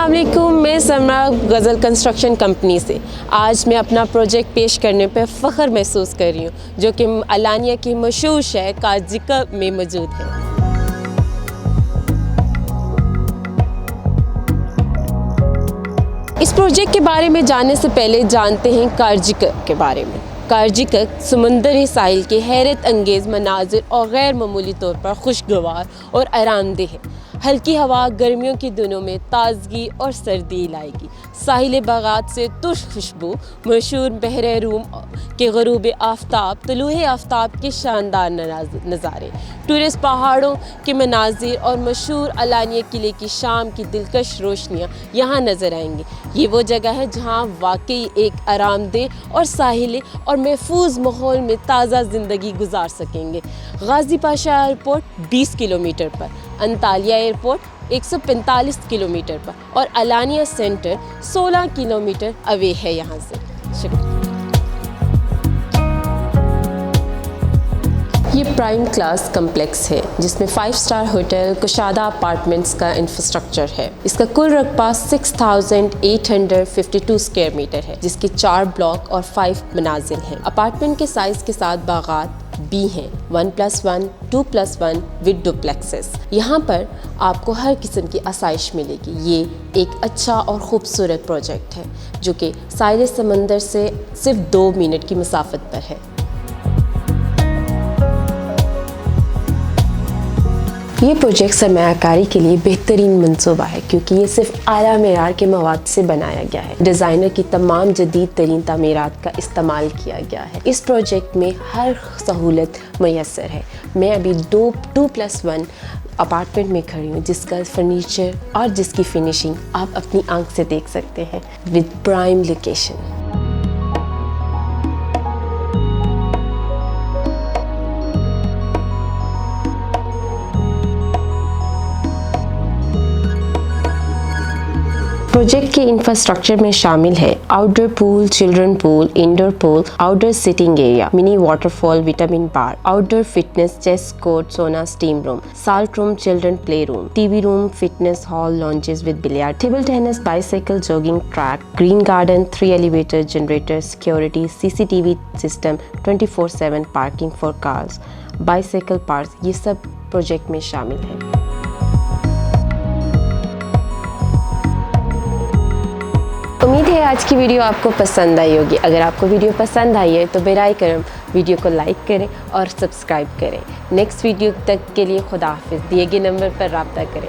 अस्सलाम वालेकुम, मैं समरा गज़ल कंस्ट्रक्शन कंपनी से आज मैं अपना प्रोजेक्ट पेश करने पर फ़ख्र महसूस कर रही हूँ, जो कि अलानिया की मशहूर शहर कार्जिक में मौजूद है। इस प्रोजेक्ट के बारे में जानने से पहले जानते हैं कार्जिक के बारे में। कार्जिक समुंदरी साहिल के हैरत अंगेज़ मनाजिर और गैर मामूली तौर पर खुशगवार और आरामदेह है। हल्की हवा गर्मियों के दिनों में ताजगी और सर्दी लाएगी। साहिल बागात से तुर्श खुशबू, मशहूर बहरे रूम के ग़ुरूब आफ्ताब, तलूए आफ्ताब के शानदार नज़ारे, टूरिस्ट पहाड़ों के मनाजिर और मशहूर अलानिया किले की शाम की दिलकश रोशनियाँ यहाँ नज़र आएंगी। ये वो जगह है जहाँ वाकई एक आरामदेह और साहिल और महफूज माहौल में ताज़ा ज़िंदगी गुजार सकेंगे। गाज़ी पाशा एयरपोर्ट 20 किलोमीटर पर, अंतालिया एयरपोर्ट 145 किलोमीटर पर और अलानिया सेंटर 16 किलोमीटर अवे है यहाँ से। शुक्रिया। ये प्राइम क्लास कम्प्लेक्स है जिसमें 5 स्टार होटल, कुशादा अपार्टमेंट्स का इंफ्रास्ट्रक्चर है। इसका कुल रकबा 6852 स्क्वायर मीटर है, जिसके 4 ब्लॉक और 5 मनाजिल हैं। अपार्टमेंट के साइज़ के साथ बागात भी हैं, 1+1, 2+1 विद डुप्लेक्सेस। यहाँ पर आपको हर किस्म की आसाइश मिलेगी। ये एक अच्छा और ख़ूबसूरत प्रोजेक्ट है जो कि साहिल समंदर से सिर्फ 2 मिनट की मसाफत पर है। ये प्रोजेक्ट सरमायाकारी के लिए बेहतरीन मंसूबा है क्योंकि ये सिर्फ आला मेयार के मवाद से बनाया गया है। डिज़ाइनर की तमाम जदीद तरीन तामीरात का इस्तेमाल किया गया है। इस प्रोजेक्ट में हर सहूलत मैसर है। मैं अभी 2+1 अपार्टमेंट में खड़ी हूँ जिसका फर्नीचर और जिसकी फिनिशिंग आप अपनी आंख से देख सकते हैं विद प्राइम लोकेशन। प्रोजेक्ट के इंफ्रास्ट्रक्चर में शामिल है outdoor pool, children pool, indoor pool, outdoor sitting area, mini waterfall, vitamin bar, outdoor fitness, chess court, sauna, steam room, salt room, children play room, TV room, fitness hall, lounges with billiard, table tennis, bicycle, jogging track, green garden, 3 elevator, generator, security, CCTV system, 24/7 parking for cars, bicycle park, ये सब project में शामिल है। उम्मीद है आज की video आपको पसंद आई होगी। अगर आपको वीडियो पसंद आई है तो बेराए करम वीडियो को लाइक करें और सब्सक्राइब करें। नेक्स्ट वीडियो तक के लिए खुदा हाफिज़। दिए गए नंबर पर रब्ता करें।